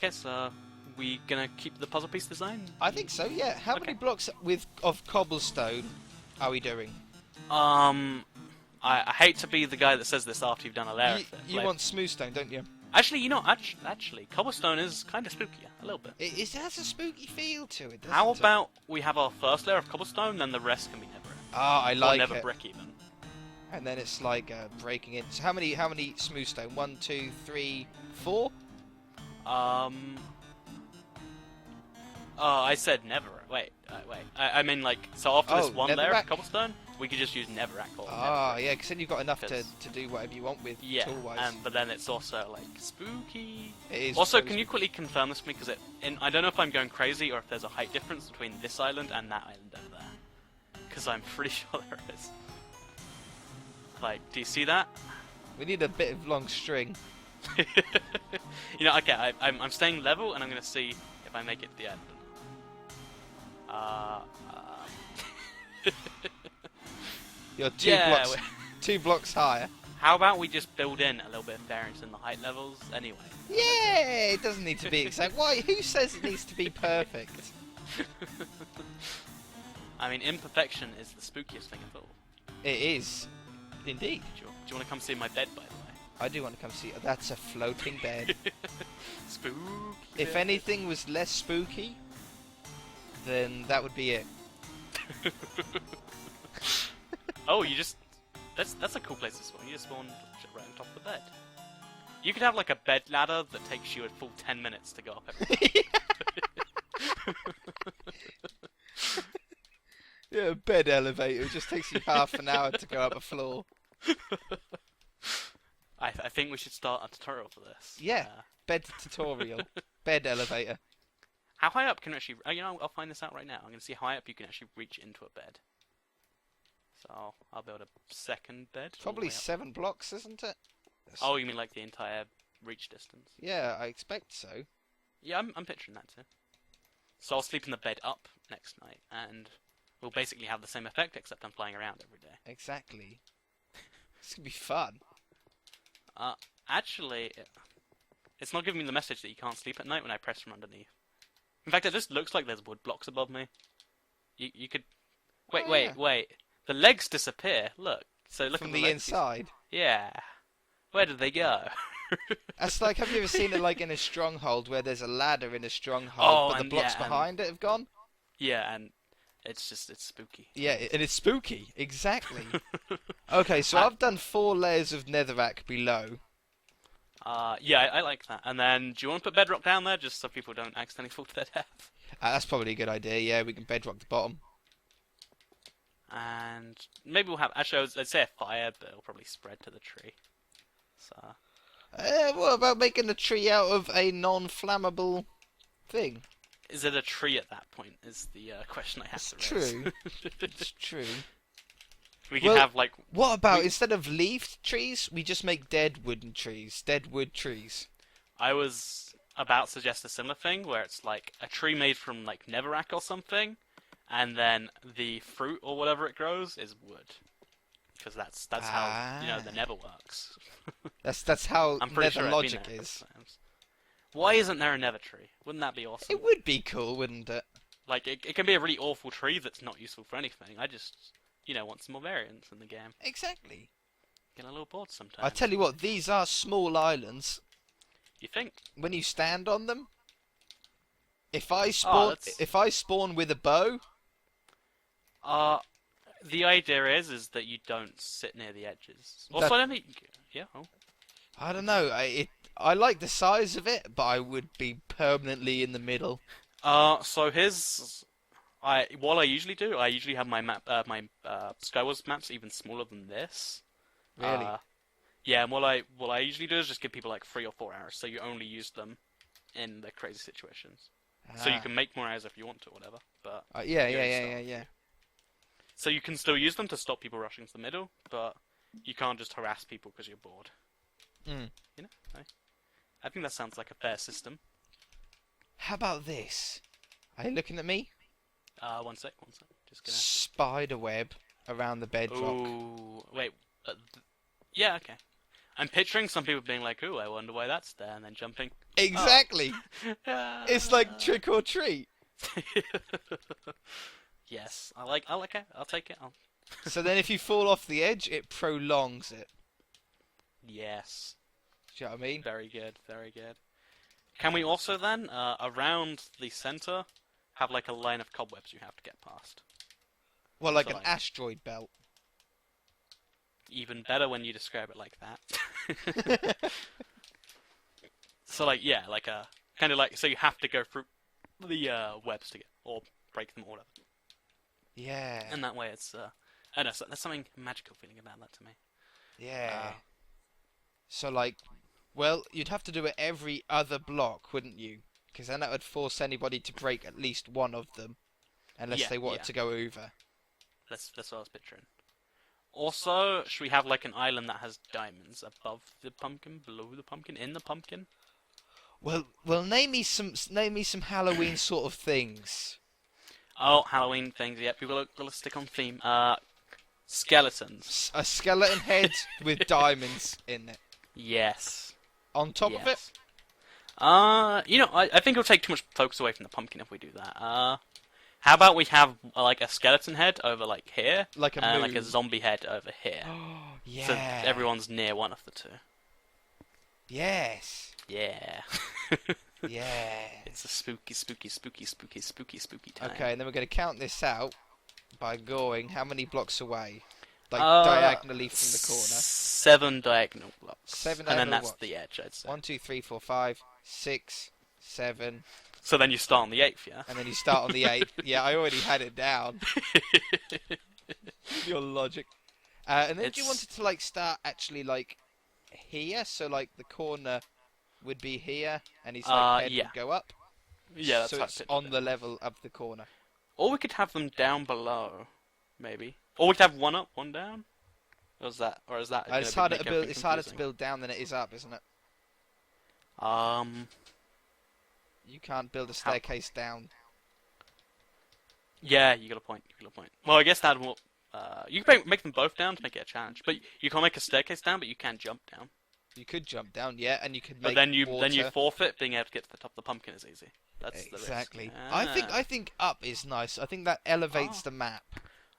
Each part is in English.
case, we gonna keep the puzzle piece design? I think so, yeah. How many blocks of cobblestone are we doing? I hate to be the guy that says this after you've done a layer. You want smooth stone, don't you? Actually, you know, actually, cobblestone is kind of spooky, a little bit. It has a spooky feel to it, doesn't How it? about we have our first layer of cobblestone, then the rest can be never. Ah, I like or never it. brick even. And then it's like breaking in. So how many smooth stone? 1, 2, 3, 4? I said never. Wait. I mean, like, so after this one layer netherrack? of cobblestone, we could just use netherrack or Ah, yeah, because then you've got enough to do whatever you want with tool-wise. but then it's also, like, spooky. It is also, so can you quickly confirm this for me? Because I don't know if I'm going crazy or if there's a height difference between this island and that island over there. Because I'm pretty sure there is. Like, do you see that? We need a bit of long string. You know, okay, I'm staying level, and I'm going to see if I make it to the end. You're two blocks higher. How about we just build in a little bit of variance in the height levels anyway? Yeah, it doesn't need to be exact. Why? Who says it needs to be perfect? I mean, imperfection is the spookiest thing of all. It is, indeed. Do you want to come see my bed, by the way? I do want to come see it. That's a floating bed. Spooky. If anything was less spooky, then that would be it. Oh, you just... That's a cool place to spawn. You just spawn right on top of the bed. You could have like a bed ladder that takes you a full 10 minutes to go up every day. Yeah, a bed elevator. It just takes you half an hour to go up a floor. I think we should start a tutorial for this. Yeah, bed tutorial. Bed elevator. How high up can you actually... you know, I'll find this out right now. I'm going to see how high up you can actually reach into a bed. So I'll build a second bed. Probably 7 blocks, isn't it? Oh, you mean like the entire reach distance? Yeah, I expect so. Yeah, I'm picturing that too. So I'll sleep in the bed up next night, and we'll basically have the same effect, except I'm flying around every day. Exactly. It's gonna be fun. Actually, it's not giving me the message that you can't sleep at night when I press from underneath. In fact, it just looks like there's wood blocks above me. You could... Wait. The legs disappear. Look. So look from at the legs. inside. Yeah. Where did they go? That's like, have you ever seen it like in a stronghold where there's a ladder in a stronghold, but the blocks behind it have gone? Yeah, and it's spooky. Yeah, and it's spooky. Exactly. Okay, so I've done 4 layers of netherrack below. Yeah, I like that. And then, do you want to put bedrock down there, just so people don't accidentally fall to their death? That's probably a good idea, yeah, we can bedrock the bottom. And maybe we'll have... Actually, let's say a fire, but it'll probably spread to the tree. So... what about making a tree out of a non-flammable thing? Is it a tree at that point, is the question I have to raise. True. It's true. We can have, like... What about, instead of leafed trees, we just make dead wooden trees? Dead wood trees. I was about to suggest a similar thing, where it's like a tree made from, like, netherrack or something, and then the fruit or whatever it grows is wood. Because that's how, you know, the nether works. That's how nether logic is. Why isn't there a nether tree? Wouldn't that be awesome? It would be cool, wouldn't it? Like, it can be a really awful tree that's not useful for anything. I just, you know, want some more variance in the game. Exactly. Get a little bored sometimes. I tell you what, these are small islands. You think? When you stand on them, if I spawn with a bow... The idea is that you don't sit near the edges. Also, I don't think... Yeah, I don't know. I like the size of it, but I would be permanently in the middle. So what I usually do, I usually have my map, my Skywars maps even smaller than this. Really? Yeah, and what I usually do is just give people like 3 or 4 arrows, so you only use them in the crazy situations. So you can make more arrows if you want to, whatever. But yeah. So you can still use them to stop people rushing to the middle, but you can't just harass people because you're bored. Mm. You know, I think that sounds like a fair system. How about this? Are you looking at me? One sec. Just gonna... Spider web around the bedrock. Ooh, wait. Yeah, okay. I'm picturing some people being like, "Ooh, I wonder why that's there," and then jumping. Exactly. Oh. It's like trick or treat. Yes, I like it. I'll take it. So then if you fall off the edge, it prolongs it. Yes. Do you know what I mean? Very good, very good. Can we also then, around the center, have like a line of cobwebs you have to get past? Well, like So, an asteroid belt. Even better when you describe it like that. So like, yeah, like a kind of like, so you have to go through the webs to get, or break them or whatever. Yeah. And that way it's, I don't know, so there's something magical feeling about that to me. Yeah. So like, well, you'd have to do it every other block, wouldn't you? Because then that would force anybody to break at least one of them, unless they wanted to go over. That's what I was picturing. Also, should we have like an island that has diamonds above the pumpkin, below the pumpkin, in the pumpkin? Well, name me some Halloween sort of things. Oh, Halloween things. Yep, we've got to stick on theme. Skeletons. A skeleton head with diamonds in it. Yes. On top of it? You know, I think it'll take too much focus away from the pumpkin if we do that. How about we have like a skeleton head over like here, like and like a zombie head over here. Yeah. So everyone's near one of the two. Yes. Yeah. Yeah. It's a spooky time. Okay, and then we're going to count this out by going how many blocks away? Like diagonally from the corner. 7 diagonal blocks. 7 and then diagonal that's blocks. the edge, I'd say. 1, 2, 3, 4, 5, 6, 7. So then you start on the 8th, yeah? And then you start on the 8th. Yeah, I already had it down. Your logic. And then do you want it to like start actually like here? So like the corner would be here, and his like head would go up. Yeah, that's so how it's on the level of the corner. Or we could have them down below, maybe. Or we could have one up, one down. Or is that? It's harder to build. It's harder to build down than it is up, isn't it? You can't build a staircase down. Yeah, you got a point. Well, I guess that will. You can make them both down to make it a challenge, but you can't make a staircase down, but you can jump down. You could jump down, yeah, and you could make. But then you forfeit being able to get to the top of the pumpkin is easy. That's exactly. The risk. I think up is nice. I think that elevates the map.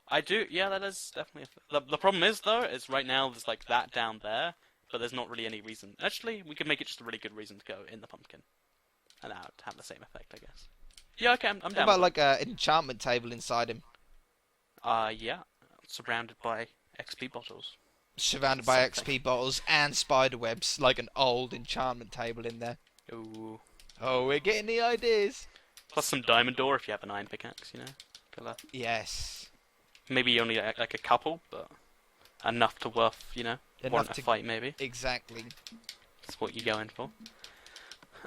I do. Yeah, that is definitely. The problem is though, is right now there's like that down there, but there's not really any reason. Actually, we could make it just a really good reason to go in the pumpkin, and that would have the same effect, I guess. Yeah, okay, I'm down. What about like an enchantment table inside him? Yeah, surrounded by XP bottles. Surrounded by XP bottles and spider webs, like an old enchantment table in there. Ooh. Oh, we're getting the ideas. Plus some diamond ore if you have an iron pickaxe, you know. Yes. Maybe only like a couple, but enough to warrant a fight, maybe. Exactly. That's what you're going for.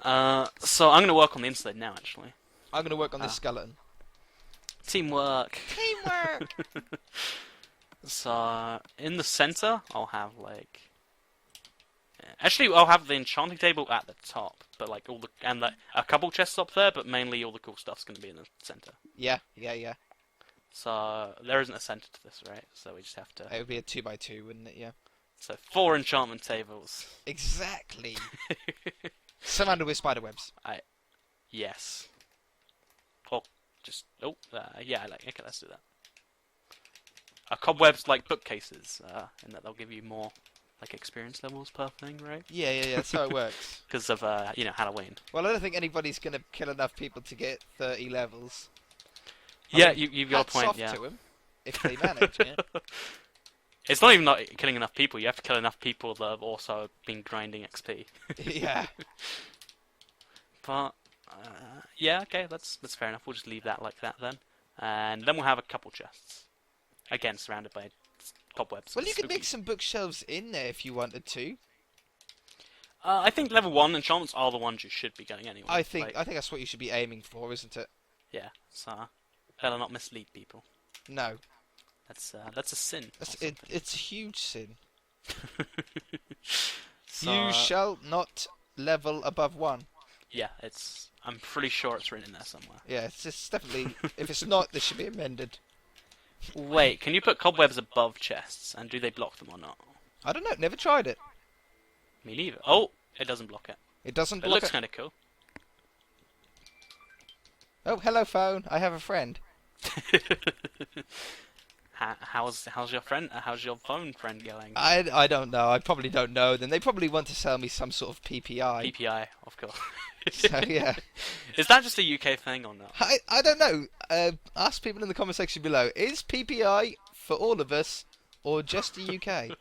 So I'm going to work on the inside now, actually. I'm going to work on this skeleton. Teamwork. Teamwork! So, in the center, I'll have, like... Actually, I'll have the enchanting table at the top, but, like, a couple chests up there, but mainly all the cool stuff's going to be in the center. Yeah. So, there isn't a center to this, right? So we just have to... It would be a 2x2, wouldn't it? Yeah. So, 4 enchantment tables. Exactly. Surrounded with spider webs. Yes. Or just... yeah, okay, let's do that. Cobwebs like bookcases, and that they'll give you more like experience levels per thing, right? Yeah, that's how it works. Because of Halloween. Well, I don't think anybody's gonna kill enough people to get 30 levels. Yeah, you've got a point. Hats off to them, if they manage. Yeah. It's not even not killing enough people. You have to kill enough people that have also been grinding XP. Yeah. But yeah, okay, that's fair enough. We'll just leave that like that then, and then we'll have a couple chests. Again, surrounded by cobwebs. Well, you could make some bookshelves in there if you wanted to. I think level 1 enchantments are the ones you should be getting anyway. I think that's what you should be aiming for, isn't it? Yeah, so better not mislead people. No. That's a sin. It's a huge sin. So, you shall not level above 1. Yeah, I'm pretty sure it's written in there somewhere. Yeah, it's definitely... if it's not, this should be amended. Wait, can you put cobwebs above chests, and do they block them or not? I don't know, never tried it. Me neither. Oh, it doesn't block it. It doesn't It block looks it. kind of cool. Oh, hello phone. I have a friend. How's your friend? How's your phone friend going? I don't know. I probably don't know them. They probably want to sell me some sort of PPI. PPI, of course. So yeah. Is that just a UK thing or not? I don't know. Ask people in the comment section below. Is PPI for all of us or just the UK?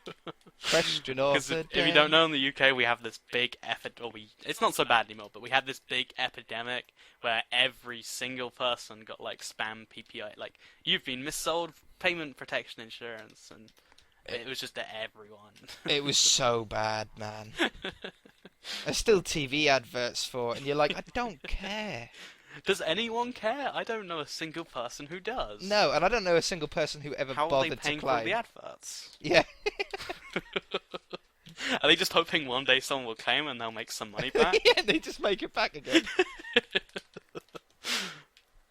Question of Because the if day. you don't know, in the UK we have this big it's not so bad anymore, but we had this big epidemic where every single person got like spam PPI, like you've been missold payment protection insurance, and it was just to everyone. It was so bad, man. There's still TV adverts for it, and you're like, I don't care. Does anyone care? I don't know a single person who does. No, and I don't know a single person who ever How are bothered they paying to claim. for the adverts? Yeah. Are they just hoping one day someone will claim and they'll make some money back? Yeah, they just make it back again.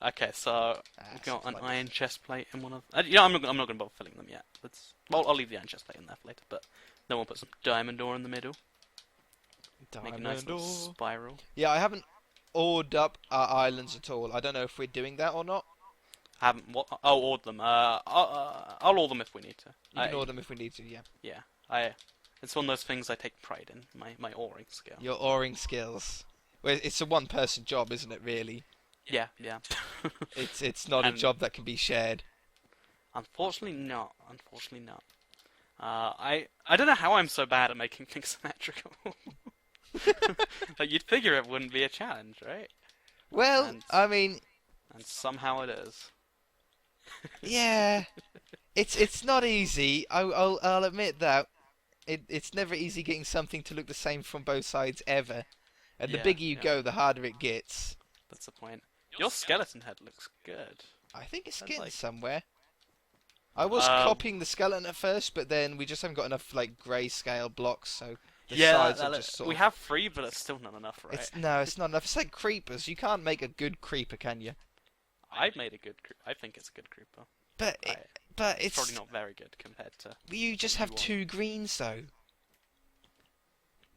Okay, so we've got an like iron chest plate in one of. I'm not going to bother filling them yet. I'll leave the iron chest plate in there for later, but then we'll put some diamond ore in the middle. Make a nice little spiral. Yeah, I haven't ored up our islands at all. I don't know if we're doing that or not. I haven't. Oh, ore them. I'll ore them if we need to. You can order them if we need to. Yeah. Yeah. It's one of those things I take pride in. My oring skill. Your oring skills. Well, it's a one-person job, isn't it? Really. Yeah. It's not a job that can be shared. Unfortunately not. I don't know how I'm so bad at making things symmetrical. Like you'd figure it wouldn't be a challenge, right? Well, I mean, and somehow it is. Yeah, it's not easy. I'll admit that. It's never easy getting something to look the same from both sides ever. And the bigger you go, the harder it gets. That's the point. Your skeleton head looks good. I think it's getting somewhere. I was copying the skeleton at first, but then we just haven't got enough like grayscale blocks, so the sides are just sort we have 3, but it's still not enough, right? It's not enough. It's like creepers. You can't make a good creeper, can you? I think it's a good creeper. But it's probably not very good compared to. You just have 2 greens though.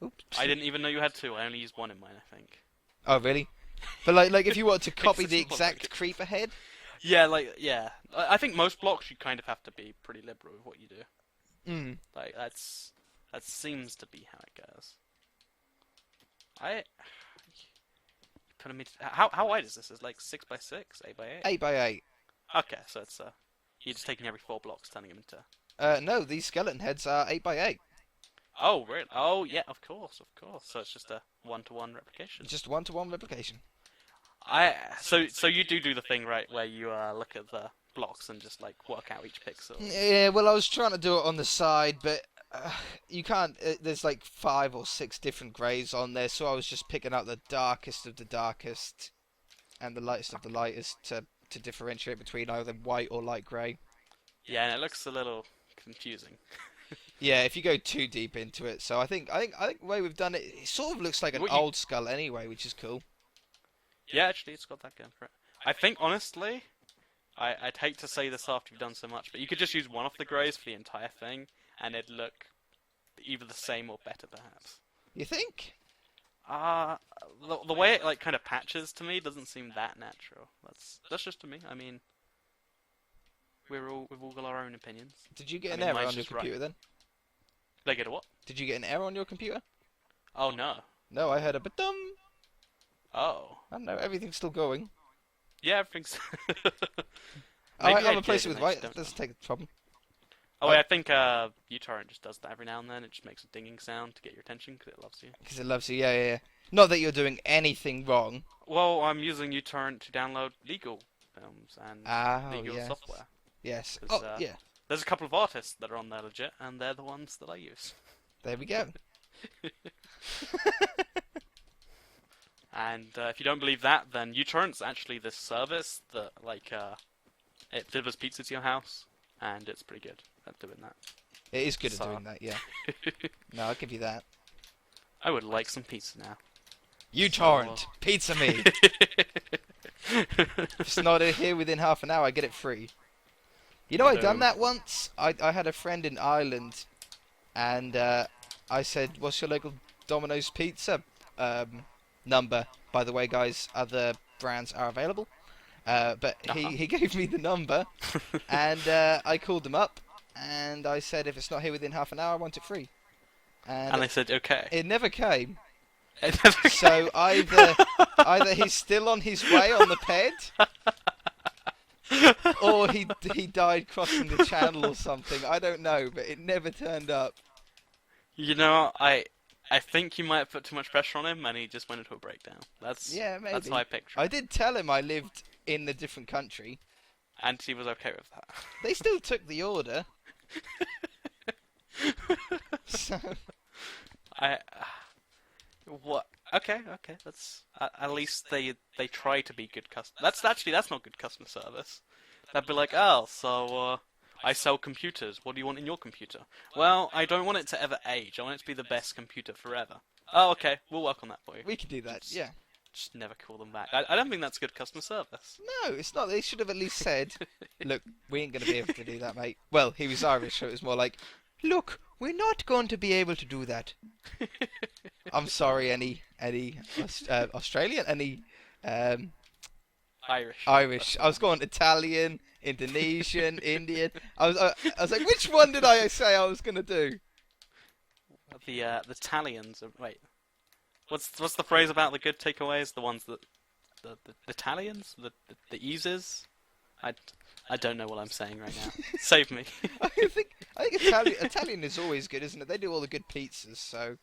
Oops. I didn't even know you had 2. I only used 1 in mine, I think. Oh really? But like if you want to copy the exact creeper head. Yeah, I think most blocks you kind of have to be pretty liberal with what you do. Like that seems to be how it goes. Put a meter. How wide is this? Is like 6 by 6, 8 by 8? 8 by 8. Okay, so it's you're just taking every 4 blocks, turning them into. No, these skeleton heads are 8 by 8. Oh really? Oh yeah, of course. So it's just a 1-to-1 replication. Just 1-to-1 replication. So you do the thing right where you look at the blocks and just like work out each pixel. Yeah, well I was trying to do it on the side, but you can't. There's like 5 or 6 different greys on there, so I was just picking out the darkest of the darkest and the lightest of the lightest to differentiate between either white or light grey. Yeah, and it looks a little confusing. Yeah, if you go too deep into it. So I think the way we've done it, it sort of looks like an old skull anyway, which is cool. Yeah, actually, it's got that going for it. I think, honestly, I'd hate to say this after you've done so much, but you could just use one of the greys for the entire thing, and it'd look either the same or better, perhaps. You think? The way it like kind of patches to me doesn't seem that natural. That's just to me. I mean, we've all got our own opinions. Did you get an error on your computer then? Did I get a what? Did you get an error on your computer? Oh no. No, I heard a ba-dum. Oh. I don't know, everything's still going. Yeah, everything's. I'll replace it with white. That doesn't take a problem. Oh wait, I think uTorrent just does that every now and then. It just makes a dinging sound to get your attention because it loves you. Because it loves you, yeah. Not that you're doing anything wrong. Well, I'm using uTorrent to download legal films and legal software. Yes. Yeah. There's a couple of artists that are on there legit, and they're the ones that I use. There we go. And if you don't believe that, then uTorrent's actually this service that it delivers pizza to your house, and it's pretty good at doing that. It is good at doing that, yeah. No, I'll give you that. I would like some pizza now. uTorrent, pizza me. If it's not here within half an hour, I get it free. You know, I done that once. I had a friend in Ireland, and I said, "What's your local Domino's pizza number?" By the way, guys, other brands are available. But he gave me the number, and I called them up, and I said, if it's not here within half an hour, I want it free. And they said okay. It never came. It never came. So either he's still on his way on the ped, or he died crossing the channel or something. I don't know, but it never turned up. You know, I think you might have put too much pressure on him, and he just went into a breakdown. Yeah, maybe. That's how I picture it. I did tell him I lived in a different country. And he was okay with that. They still took the order. So... What? Okay. That's at least they try to be good customer. That's not good customer service. They'd be like, oh, so I sell computers. What do you want in your computer? Well, I don't want it to ever age. I want it to be the best computer forever. Oh, okay. We'll work on that for you. We can do that. Yeah. Just never call them back. I don't think that's good customer service. No, it's not. They should have at least said, look, we ain't going to be able to do that, mate. Well, he was Irish, so it was more like, look, we're not going to be able to do that. I'm sorry, any Australian, any Irish. I was going Italian, Indonesian, Indian. I was like, which one did I say I was going to do? The Italians. Wait. What's the phrase about the good takeaways? The ones that the Italians, the eases. I don't know what I'm saying right now. Save me. I think Italian is always good, isn't it? They do all the good pizzas, so.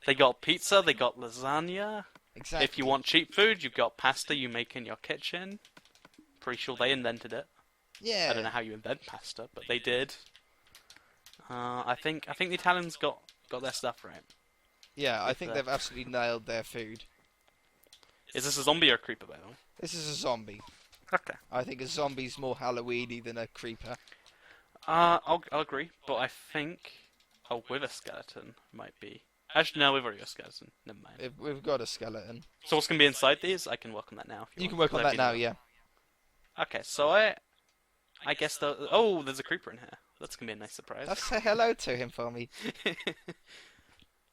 They got pizza. They got lasagna. Exactly. If you want cheap food, you've got pasta you make in your kitchen. Pretty sure they invented it. Yeah. I don't know how you invent pasta, but they did. I think the Italians got their stuff right. Yeah, I think they've absolutely nailed their food. Is this a zombie or a creeper, by the way? This is a zombie. Okay. I think a zombie's more Halloween-y than a creeper. I'll agree, but I think a wither skeleton might be. Actually, no, we've already got a skeleton. Never mind. We've got a skeleton. So what's going to be inside these? I can work on that now. You can work on that now, yeah. Okay, so I guess there's a creeper in here. That's going to be a nice surprise. Let's say hello to him for me.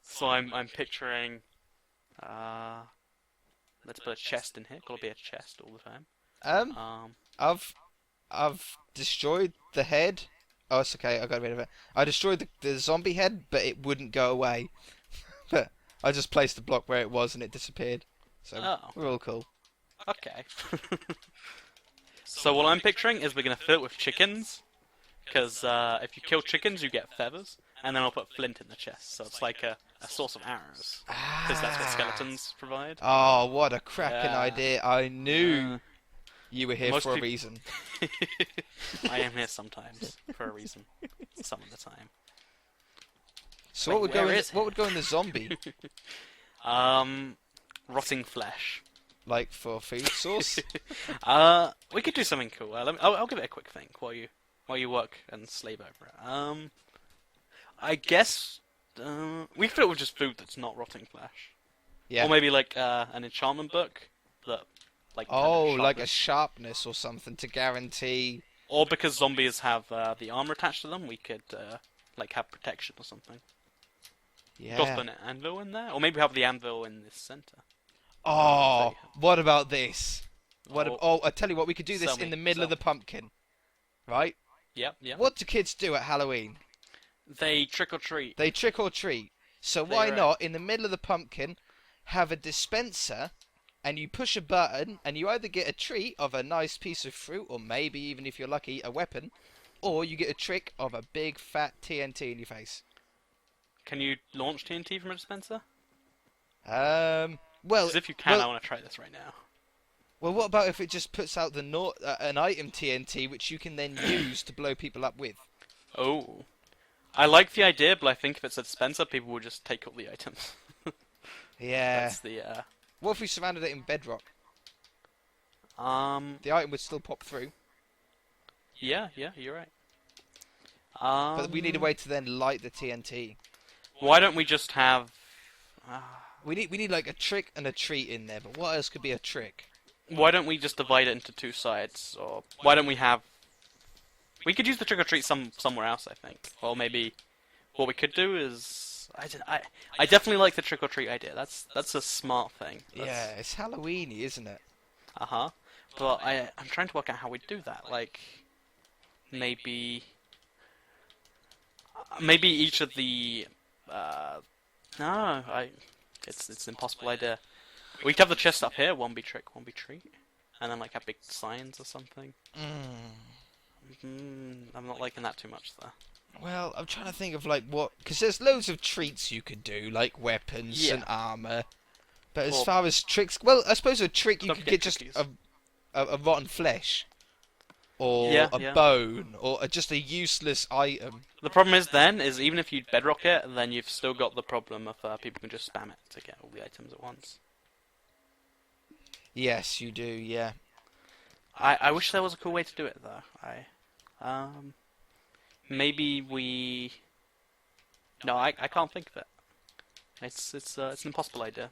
So I'm picturing, let's put a chest in here. Gotta be a chest all the time. I've destroyed the head. Oh, it's okay. I got rid of it. I destroyed the zombie head, but it wouldn't go away. But I just placed the block where it was, and it disappeared. So we're all cool. Okay. So what I'm picturing is we're gonna fill it with chickens, because if you kill chickens, you get feathers. And then I'll put flint in the chest, so it's like a source of arrows. Because that's what skeletons provide. Oh, what a cracking idea. I knew you were here for a reason. I am here sometimes, for a reason. Some of the time. So what would go in the zombie? Rotting flesh. Like for food source? We could do something cool. I'll give it a quick think while you work and slave over it. I guess we fill it with just food that's not rotting flesh. Yeah. Or maybe like an enchantment book that like. Like a sharpness or something to guarantee. Or because zombies have the armor attached to them, we could like have protection or something. Yeah. Just put an anvil in there, or maybe have the anvil in this center. Oh, what about this? I tell you what, we could do this in the middle of the pumpkin, right? Yep. What do kids do at Halloween? They trick or treat. They trick or treat. So why not, in the middle of the pumpkin, have a dispenser, and you push a button, and you either get a treat of a nice piece of fruit, or maybe, even if you're lucky, a weapon, or you get a trick of a big fat TNT in your face. Can you launch TNT from a dispenser? Well... Because if you can, I want to try this right now. Well, what about if it just puts out an item TNT, which you can then use to blow people up with? Oh. I like the idea, but I think if it's a dispenser, people will just take all the items. Yeah. That's the, What if we surrounded it in bedrock? The item would still pop through. Yeah, you're right. But we need a way to then light the TNT. Why don't we just have... We need like a trick and a treat in there, but what else could be a trick? Why don't we just divide it into two sides? Or why don't we have... We could use the trick or treat somewhere else, I think. Or maybe what we could do is I definitely like the trick or treat idea. That's a smart thing. Yeah, it's Halloweeny, isn't it? Uh-huh. But I'm trying to work out how we do that. Like maybe each of the no, it's an impossible idea. We could have the chest up here, one be trick, one be treat, and then like have big signs or something. I'm not liking that too much though. Well, I'm trying to think of like what, because there's loads of treats you could do, like weapons Yeah. and armor. But as Or- far as tricks, well, I suppose a trick you Don't could forget get just cookies. a rotten flesh, or Yeah, a yeah. bone, or just a useless item. The problem is even if you bedrock it, then you've still got the problem of people can just spam it to get all the items at once. Yes, you do. Yeah. I wish there was a cool way to do it though. Maybe we. No, I can't think of it. It's an impossible idea.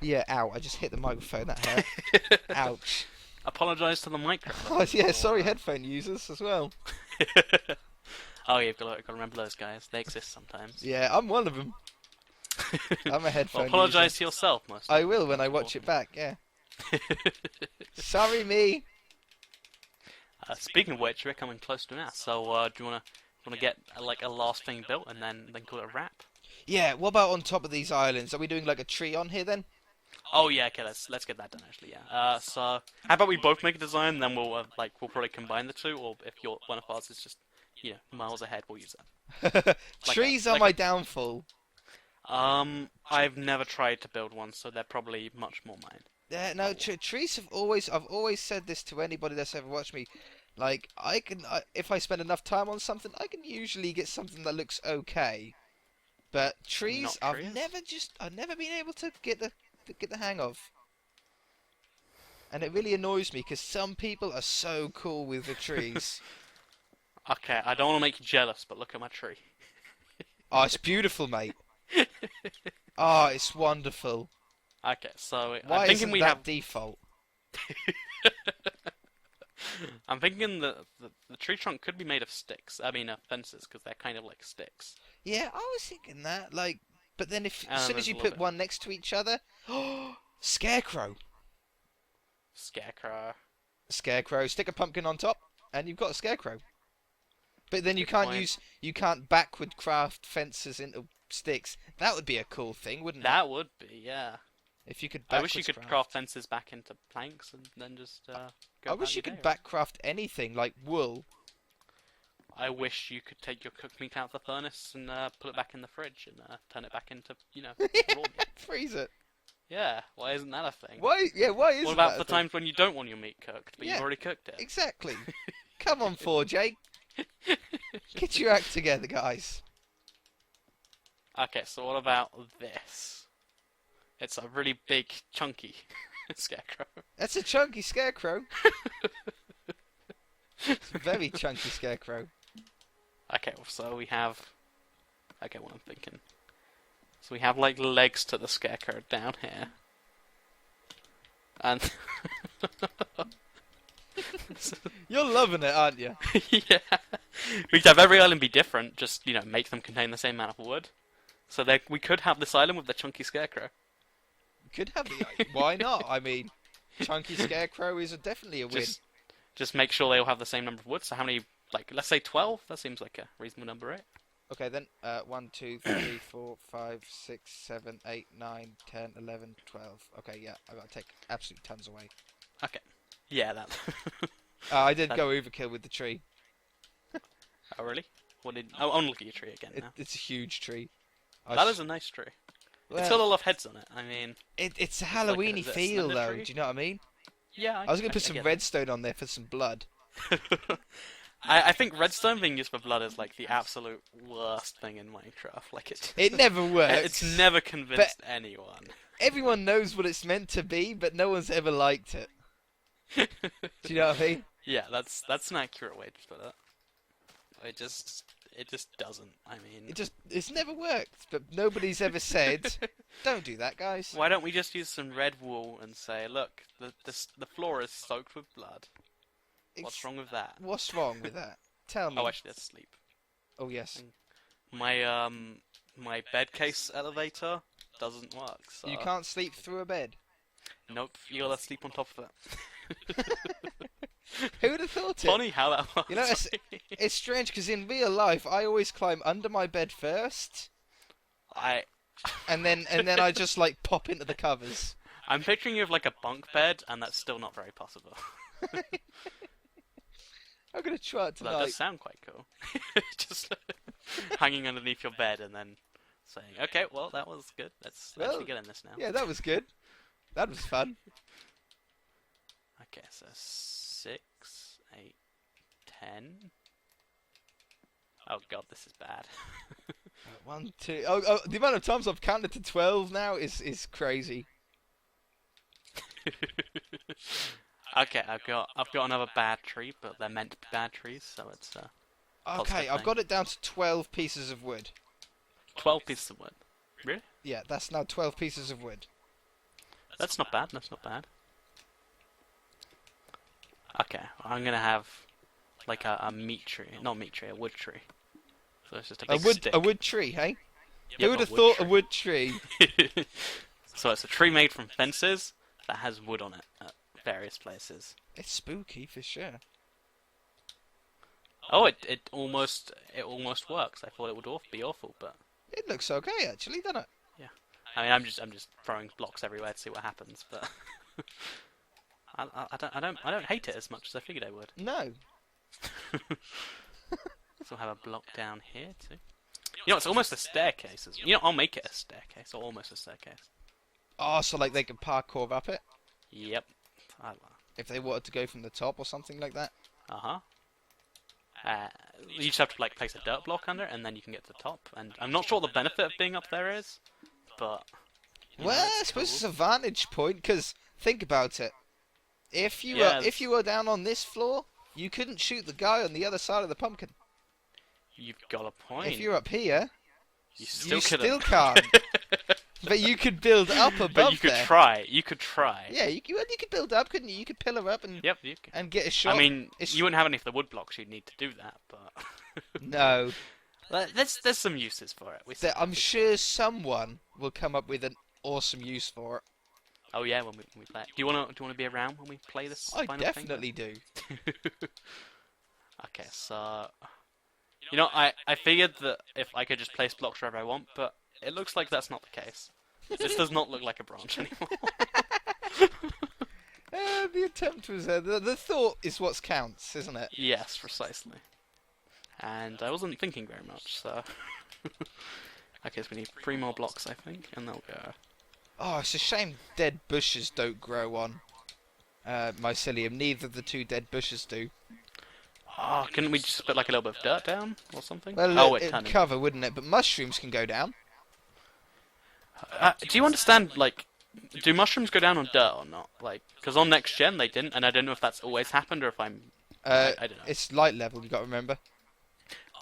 Yeah. Ow! I just hit the microphone. That hurt. Ouch. Apologise to the microphone. Oh yeah. Sorry, headphone users as well. Oh, yeah, you've got to remember those guys. They exist sometimes. Yeah, I'm one of them. I'm a headphone Well, apologise user. to yourself, most. I will when I watch it back. Yeah. Sorry, me. Speaking of which, we're coming close to now. So, do you wanna get like a last thing built and then call it a wrap? Yeah. What about on top of these islands? Are we doing like a tree on here then? Oh yeah, okay. Let's get that done actually. Yeah. So how about we both make a design, then we'll probably combine the two, or if one of ours is just miles ahead, we'll use that. Trees are my downfall. I've never tried to build one, so they're probably much more mine. Yeah, no, trees have always. I've always said this to anybody that's ever watched me. Like, if I spend enough time on something, I can usually get something that looks okay. But trees, Not trees? I've never been able to get the hang of. And it really annoys me because some people are so cool with the trees. Okay, I don't want to make you jealous, but look at my tree. Oh, it's beautiful, mate. Oh, it's wonderful. Okay, so Why I'm thinking isn't we that have. default? I'm thinking the tree trunk could be made of sticks. I mean, fences, because they're kind of like sticks. Yeah, I was thinking that. Like, but then as And soon there's as you a little put bit- one next to each other, scarecrow. Scarecrow. Scarecrow. Stick a pumpkin on top, and you've got a scarecrow. But then you Good can't point. you can't backward craft fences into sticks. That would be a cool thing, wouldn't it? That would be, yeah. If you could. I wish you backwards could craft fences back into planks and then just go. I wish you could backcraft anything like wool. I wish you could take your cooked meat out of the furnace and put it back in the fridge and turn it back into, raw meat. Freeze it. Yeah, why isn't that a thing? Why? Yeah, why is What that about a the thing? times when you don't want your meat cooked, but Yeah. you've already cooked it? Exactly. Come on, 4J. Get your act together, guys. Okay, so what about this? It's a really big, chunky scarecrow. That's a chunky scarecrow. It's a very chunky scarecrow. Okay, so we have. Okay, what I'm thinking. So we have like legs to the scarecrow down here, and You're loving it, aren't you? yeah, we could have every island be different. Just make them contain the same amount of wood. So we could have this island with the chunky scarecrow. Could have the. Why not? I mean, chunky scarecrow is definitely a win. Just make sure they all have the same number of wood. So how many? Like, let's say 12. That seems like a reasonable number, right? Okay, then 1, 2, 3, 4, 5, 6, 7, 8, 9, 10, 11, 12. Okay, yeah, I gotta take absolute tons away. Okay. Yeah, that. I did That- go overkill with the tree. Oh really? What did? Oh, I want to look at your tree again now. It's a huge tree. That is a nice tree. It's got a lot of heads on it. I mean, it's a like Halloweeny is it a feel slender though. tree? Do you know what I mean? yeah. I was gonna put some get redstone on there for some blood. that. I think redstone being used for blood is like the absolute worst thing in Minecraft. Like It never works. It's never convinced anyone. Everyone knows what it's meant to be, but no one's ever liked it. Do you know what I mean? Yeah, that's an accurate way to put it. It just doesn't. I mean, It's never worked, but nobody's ever said, "Don't do that, guys." why don't we just use some red wool and say, look, the floor is soaked with blood. What's wrong with that? What's wrong with that? Tell me. Oh, actually, that's sleep. Oh yes. My my bed case elevator doesn't work. So You can't sleep through a bed. nope, you gotta sleep on top of it. Who would have thought it? Funny how that works. You know, it's strange because in real life I always climb under my bed first, and then I just like pop into the covers. I'm picturing you with like a bunk bed, and that's still not very possible. I'm gonna try it tonight. That does sound quite cool. Just hanging underneath your bed and then saying, "Okay, well that was good. Let's actually get in this now." Yeah, that was good. That was fun. Okay, so 6, 8, 10. Oh god, this is bad. 1, 2. Oh, the amount of times I've counted to 12 now is crazy. Okay, I've got another bad tree, but they're meant to be bad trees, so it's Okay, I've got it down to 12 pieces of wood. 12 pieces of wood. Really? Yeah, that's now 12 pieces of wood. That's not bad. That's not bad. Okay, I'm gonna have like a meat tree, not meat tree, a wood tree. So it's just a big stick. A wood tree, hey? Yep, Who would have thought a wood tree? So it's a tree made from fences that has wood on it at various places. It's spooky for sure. Oh, it almost works. I thought it would be awful, but It looks okay actually, doesn't it? yeah. I mean, I'm just throwing blocks everywhere to see what happens, but I don't hate it as much as I figured I would. No. So I'll have a block down here too. You know, it's almost a staircase. You know, I'll make it a staircase, or almost a staircase. Oh, so like they can parkour up it Yep. if they wanted to go from the top or something like that. Uh-huh. You just have to like place a dirt block under it, and then you can get to the top. And I'm not sure what the benefit of being up there is, but Well, I suppose it's a vantage point because think about it. If you were down on this floor, you couldn't shoot the guy on the other side of the pumpkin. You've got a point. If you're up here, you still couldn't. can't. But you could build up above But you could there. try. You could try. Yeah, you could build up, couldn't you? You could pillar up and Yep, you could. and get a shot. I mean, you wouldn't have any of the wood blocks you'd need to do that, but no. There's some uses for it. I'm sure someone will come up with an awesome use for it. Oh yeah, when we play it. Do you wanna be around when we play this? I final definitely do. Okay, so you know, I figured that if I could just place blocks wherever I want, but it looks like that's not the case. This does not look like a branch anymore. The attempt was there. The thought is what counts, isn't it? Yes, precisely. And I wasn't thinking very much, so okay, so we need 3 more blocks, I think, and they'll go. Oh, it's a shame dead bushes don't grow on mycelium. Neither of the 2 dead bushes do. Oh, couldn't we just put like a little bit of dirt down or something? Well, it'd cover, wouldn't it? But mushrooms can go down. Do you understand, like, do mushrooms go down on dirt or not? Like, because on Next Gen they didn't, and I don't know if that's always happened or if I don't know. It's light level, you got to remember.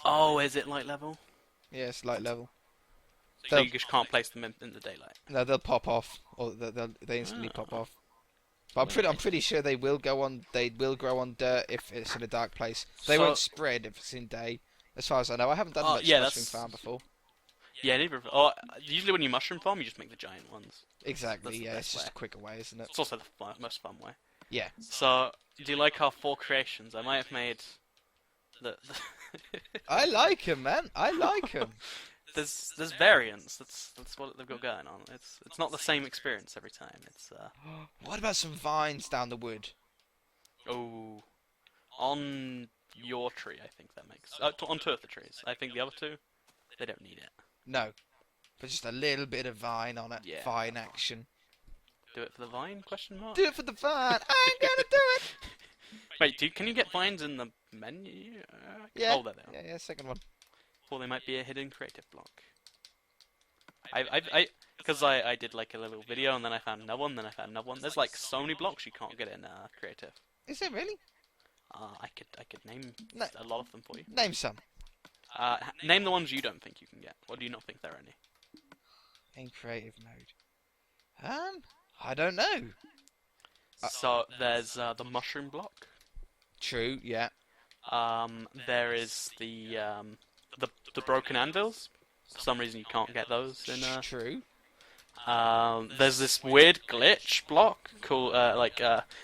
Oh, is it light level? Yeah, it's light level. So you just can't place them in the daylight? No, they'll pop off, or they instantly pop off. But I'm pretty sure they will go on. They will grow on dirt if it's in a dark place. They won't spread if it's in day. As far as I know, I haven't done much mushroom farm before. Yeah, neither. Or usually when you mushroom farm, you just make the giant ones. Exactly. Yeah, it's just a quicker way, isn't it? It's also the most fun way. Yeah. So, do you like our 4 creations? I might have made the. I like him, man. I like him. There's variance. That's what they've got going on. It's not the same experience every time. It's What about some vines down the wood? Oh, on your tree, I think that makes on 2 of the trees. I think the other 2, they don't need it. No, but just a little bit of vine on it. Yeah. Vine action. Do it for the vine? Question mark. Do it for the vine. I'm gonna do it. Wait, can you get vines in the menu? Yeah. Oh, there they are. Yeah, second one. Or they might be a hidden creative block. Because I did like a little video and then I found another one, then I found another one. There's like so many blocks you can't get in creative. Is there really? I could name No. a lot of them for you. Name some. Name the ones you don't think you can get. Or do you not think there are any? In creative mode. I don't know. So there's the mushroom block. True. Yeah. There is the broken anvils. For some reason, you can't get those in. True. There's this weird glitch block called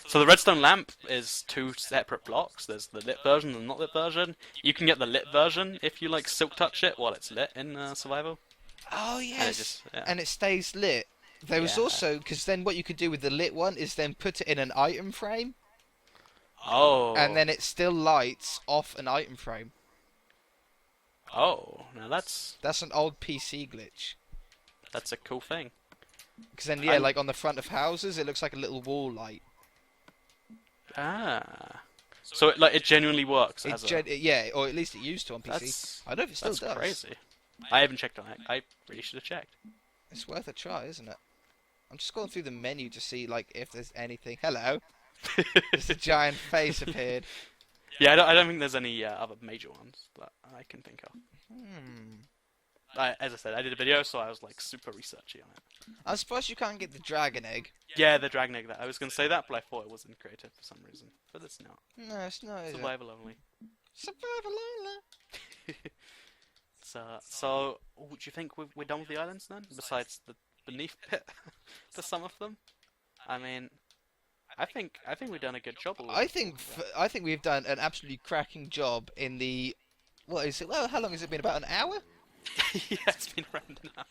so the redstone lamp is two separate blocks. There's the lit version and the not lit version. You can get the lit version if you like silk touch it while it's lit in survival. Oh yes, And and it stays lit. There was also, because then what you could do with the lit one is then put it in an item frame. Oh. And then it still lights off an item frame. Oh, now that's an old PC glitch. That's a cool thing. Because then, yeah, like on the front of houses, it looks like a little wall light. Ah. So it genuinely works. Yeah, or at least it used to on PC. I don't know if it still does. That's crazy. I haven't checked on it. I really should have checked. It's worth a try, isn't it? I'm just going through the menu to see like if there's anything. Hello. Just a giant face appeared. Yeah, I don't think there's any other major ones that I can think of. As I said, I did a video, so I was like super researchy on it. I'm surprised you can't get the dragon egg. Yeah, the dragon egg. I was going to say that, but I thought it wasn't creative for some reason. But it's not. No, it's not. Survival only. Survival only. So, do you think we're done with the islands then? Besides the beneath bit for some of them? I mean, I think we've done a good job. I think we've done an absolutely cracking job in the. What is it? Well, how long has it been? About an hour? Yeah, it's been around an hour.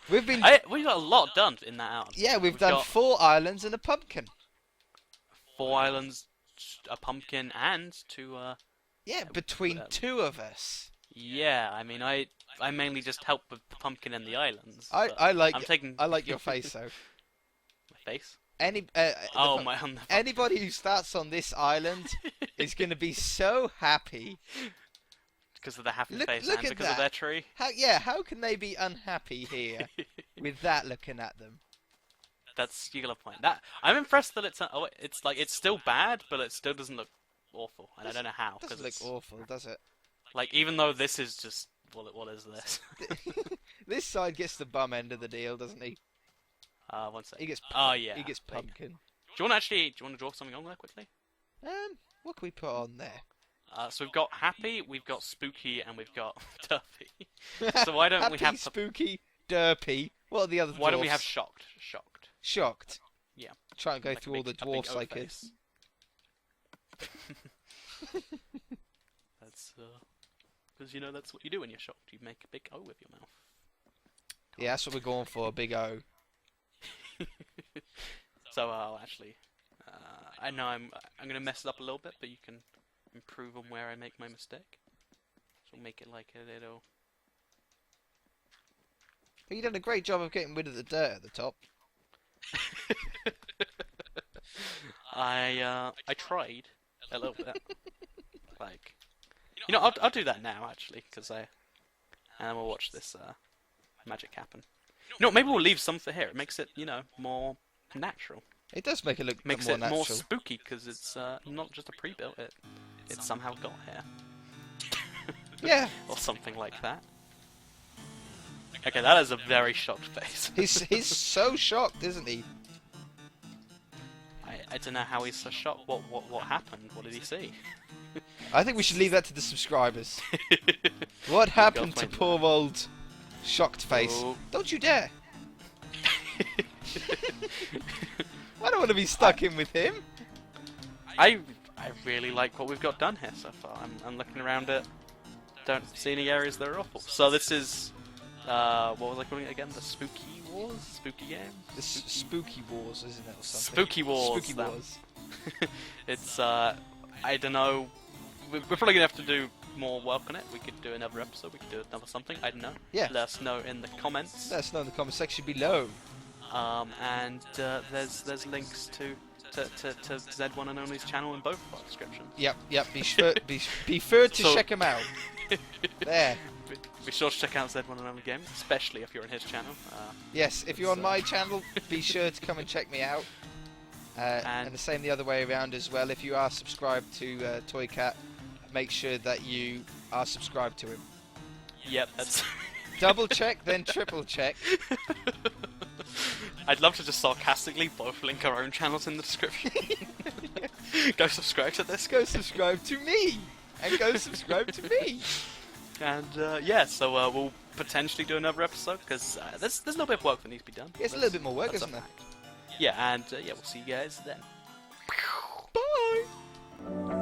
We got a lot done in that hour. Yeah, we've done 4 islands and a pumpkin. 4 islands, a pumpkin, and 2. Yeah, between 2 of us. Yeah, I mean, I mainly just help with the pumpkin and the islands. I like your face though. My face? Anybody who starts on this island is going to be so happy. Because of the happy face and because of their tree. How can they be unhappy here with that looking at them? You got a point. I'm impressed that it's still bad, but it still doesn't look awful, and I don't know how. It doesn't look awful, does it? Like, even though this is just what is this? This side gets the bum end of the deal, doesn't he? One sec. He gets. Yeah. He gets pumpkin. Do you want to draw something on there quickly? What can we put on there? So we've got happy, we've got spooky, and we've got derpy. So why don't we have spooky, derpy? What are the other? Why don't we have shocked? Shocked. Yeah. Try and go through all the dwarfs I could. That's because that's what you do when you're shocked. You make a big O with your mouth. Yeah, that's what we're going for, a big O. So actually, I know I'm gonna mess it up a little bit, but you can improve on where I make my mistake. So make it like a little. You've done a great job of getting rid of the dirt at the top. I tried a little bit. Like, I'll do that now actually, and we'll watch this magic happen. Maybe we'll leave some for here. It makes it more natural. It does make it look makes more it natural. More spooky because it's not just a pre-built. It somehow got here. Yeah. Or something like that. Okay, that is a very shocked face. He's so shocked, isn't he? I don't know how he's so shocked. What happened? What did he see? I think we should leave that to the subscribers. What happened to poor old shocked face? Oh. Don't you dare! I don't want to be stuck in with him. I really like what we've got done here so far. I'm looking around it. Don't see any areas that are awful. So this is what was I calling it again? The Spooky Wars? Spooky game? The Spooky Wars, isn't it, or something? Spooky Wars. Spooky Wars. It's I don't know. We're probably gonna have to do more work on it. We could do another episode. We could do another something. I don't know. Yeah. Let us know in the comments. Let us know in the comment section below. And there's links to Z1 and Only's channel in both of our descriptions. Yep. Be sure to check him out. There. Be sure to check out Z1 and Only Gaming, especially if you're on his channel. Yes, if you're on my channel, be sure to come and check me out. And the same the other way around as well. If you are subscribed to Toycat, make sure that you are subscribed to him. Yep, that's. Double check, then triple check. I'd love to just sarcastically both link our own channels in the description. Go subscribe to this. Go subscribe to me, and go subscribe to me. And yeah, so we'll potentially do another episode because there's a little bit of work that needs to be done. Yeah, it's a little bit more work, isn't there? Yeah, and yeah, we'll see you guys then. Bye!